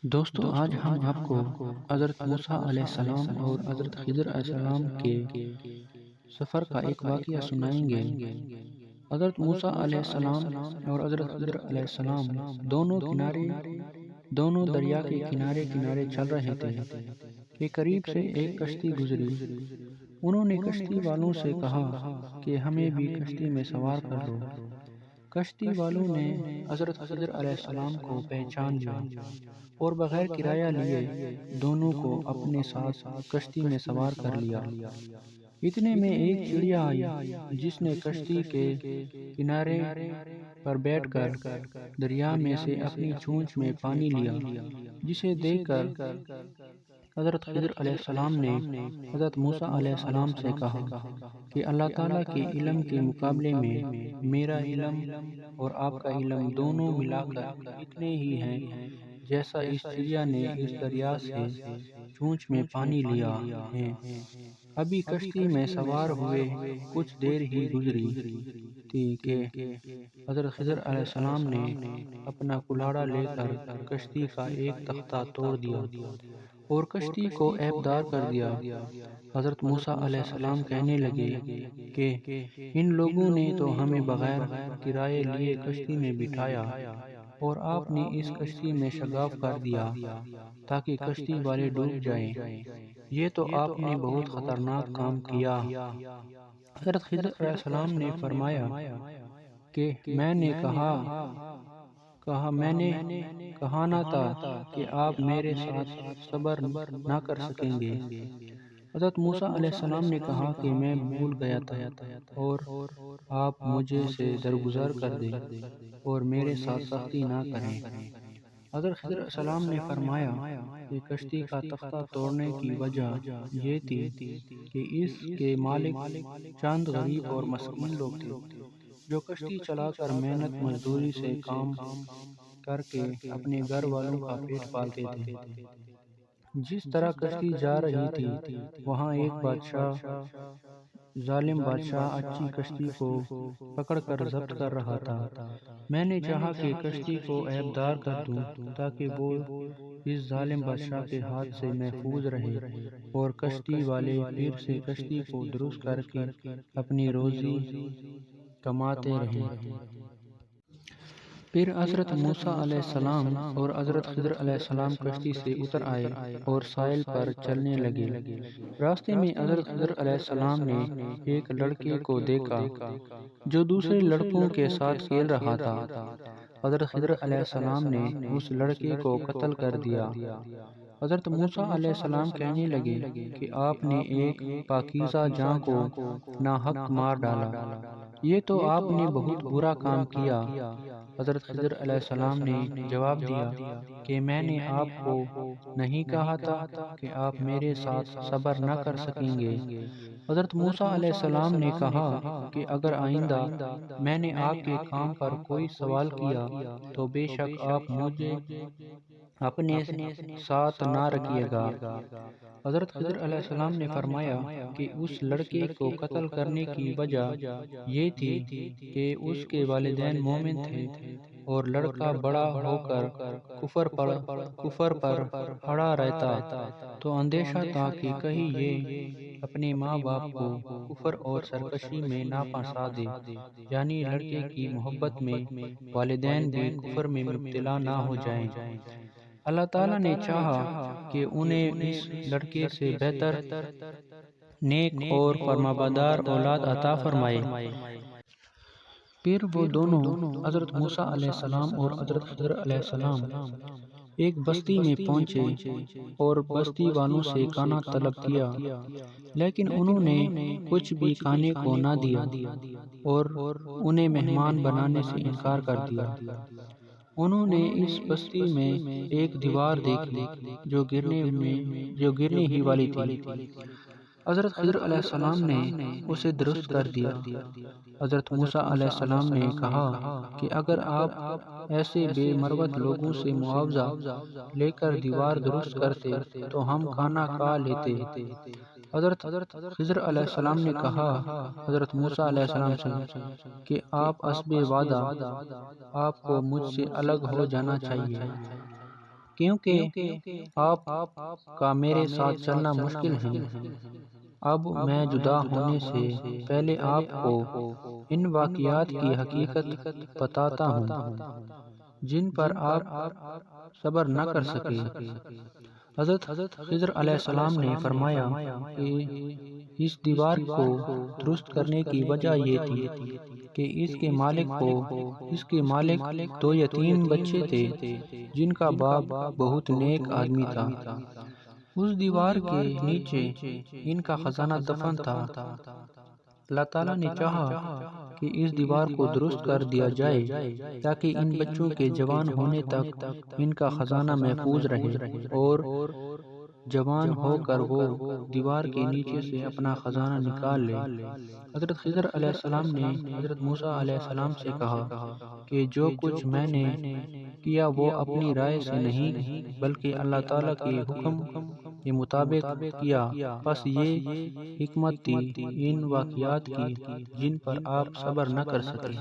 دوستو آج ہم آپ کو حضرت موسیٰ علیہ السلام اور حضرت خضر علیہ السلام کے سفر کا ایک واقعہ سنائیں گے۔ حضرت موسیٰ علیہ السلام اور حضرت خضر علیہ السلام دونوں دریا کے کنارے کنارے چل رہے تھے کہ قریب سے ایک کشتی گزری۔ انہوں نے کشتی والوں سے کہا کہ ہمیں بھی کشتی میں سوار کر لو۔ کشتی والوں نے حضرت خضر علیہ السلام کو پہچان لیا اور بغیر کرایہ لیے دونوں کو اپنے ساتھ کشتی میں سوار کر لیا۔ اتنے میں ایک چڑیا آئی جس نے کشتی کے کنارے پر بیٹھ کر دریا میں سے اپنی چونچ میں پانی لیا، جسے دیکھ کر حضرت خضر علیہ السلام نے حضرت موسیٰ علیہ السلام سے کہا کہ اللہ تعالیٰ کے علم کے مقابلے میں میرا علم اور آپ کا علم دونوں ملا کر اتنے ہی ہیں جیسا اس چڑیا نے اس دریا سے چونچ میں پانی لیا ہے۔ ابھی کشتی میں سوار ہوئے کچھ دیر ہی گزری تھی کہ حضرت خضر علیہ السلام نے اپنا کلاڑا لے کر کشتی کا ایک تختہ توڑ دیا اور کشتی کو عیبدار کر دیا۔ حضرت موسیٰ علیہ السلام کہنے لگے کہ ان لوگوں نے تو ہمیں بغیر کرایے لیے کشتی میں بٹھایا اور آپ نے اس کشتی میں شگاف کر دیا تاکہ کشتی والے ڈوب جائیں۔ یہ تو آپ نے بہت خطرناک کام کیا۔ حضرت خضر علیہ السلام نے فرمایا کہ میں نے کہا نہ تھا کہ آپ میرے ساتھ صبر نہ کر سکیں گے۔ حضرت موسیٰ علیہ السلام نے کہا کہ میں بھول گیا تھا اور آپ مجھے سے درگزر کر دیں اور میرے ساتھ سختی نہ کریں۔ حضرت خضر علیہ السلام نے فرمایا کہ کشتی کا تختہ توڑنے کی وجہ یہ تھی کہ اس کے مالک چند غریب اور مسکین لوگ تھے جو کشتی چلا کر محنت مزدوری سے کام کر کے اپنے گھر والوں کا پیٹ پالتے تھے۔ جس طرح کشتی جا رہی تھی وہاں ایک ظالم بادشاہ اچھی کشتی کو پکڑ کر ضبط کر رہا تھا۔ میں نے چاہا کہ کشتی کو عیبدار کر دوں تاکہ وہ اس ظالم بادشاہ کے ہاتھ سے محفوظ رہے اور کشتی والے پھر سے کشتی کو درست کر کے اپنی روزی کماتے رہیں۔ پھر حضرت موسیٰ علیہ السلام اور حضرت خضر علیہ السلام کشتی سے اتر آئے اور ساحل پر چلنے لگے۔ راستے میں حضرت خضر علیہ السلام نے ایک لڑکے کو دیکھا جو دوسرے لڑکوں کے ساتھ کھیل رہا تھا۔ حضرت خضر علیہ السلام نے اس لڑکے کو قتل کر دیا۔ حضرت موسیٰ علیہ السلام کہنے لگے کہ آپ نے ایک پاکیزہ جاں کو ناحق مار ڈالا، یہ تو آپ نے بہت برا کام کیا۔ حضرت خضر علیہ السلام نے جواب دیا کہ میں نے آپ کو نہیں کہا تھا کہ آپ میرے ساتھ صبر نہ کر سکیں گے۔ حضرت موسیٰ علیہ السلام نے کہا کہ اگر آئندہ میں نے آپ کے کام پر کوئی سوال کیا تو بے شک آپ مجھے اپنے ساتھ نہ رکھیے گا۔ حضرت خضر علیہ السلام نے فرمایا کہ اس لڑکے کو قتل کرنے کی وجہ یہ تھی کہ اس کے والدین مومن تھے اور لڑکا بڑا ہو کر کفر پر اڑا رہتا تو اندیشہ تھا کہ کہیں یہ اپنے ماں باپ کو کفر اور سرکشی میں نہ پھنسا دے، یعنی لڑکے کی محبت میں والدین بھی کفر میں مبتلا نہ ہو جائیں۔ اللہ تعالیٰ نے چاہا کہ انہیں اس لڑکے سے بہتر، نیک اور فرمانبردار اولاد عطا فرمائے۔ پھر وہ دونوں حضرت موسیٰ علیہ السلام اور حضرت خضر علیہ السلام ایک بستی میں پہنچے اور بستی والوں سے کھانا طلب کیا، لیکن انہوں نے کچھ بھی کھانے کو نہ دیا اور انہیں مہمان بنانے سے انکار کر دیا۔ انہوں نے اس بستی میں ایک دیوار دیکھی جو گرنے ہی والی تھی۔ حضرت خضر علیہ السلام نے اسے درست کر دیا۔ حضرت موسیٰ علیہ السلام نے کہا کہ اگر آپ ایسے بے مروت لوگوں سے معاوضہ لے کر دیوار درست کرتے تو ہم کھانا کھا لیتے۔ حضرت خضر علیہ السلام نے کہا حضرت موسیٰ علیہ السلام سے کہ آپ حسب وعدہ آپ کو مجھ سے الگ ہو جانا چاہیے۔ کیونکہ آپ کا میرے ساتھ چلنا مشکل ہے۔ اب میں جدا ہونے سے پہلے آپ کو ان واقعات کی حقیقت بتاتا ہوں جن پر آپ صبر نہ کر سکے۔ حضرت خضر علیہ السلام نے فرمایا کہ اس دیوار کو درست کرنے کی وجہ یہ تھی کہ اس کے مالک دو یتیم بچے تھے جن کا باپ بہت نیک آدمی تھا۔ اس دیوار کے نیچے ان کا خزانہ دفن تھا۔ اللہ تعالیٰ نے چاہا کہ اس دیوار کو درست کر دیا جائے تاکہ ان بچوں کے جوان ہونے تک ان کا خزانہ محفوظ رہے اور جوان ہو کر وہ دیوار کے نیچے سے اپنا خزانہ نکال لے۔ حضرت خضر علیہ السلام نے حضرت موسیٰ علیہ السلام سے کہا کہ جو کچھ میں نے کیا وہ اپنی رائے سے نہیں بلکہ اللہ تعالیٰ کے حکم کے مطابق کیا، بس یہ حکمت تھی ان واقعات کی جن پر آپ صبر نہ کر سکے۔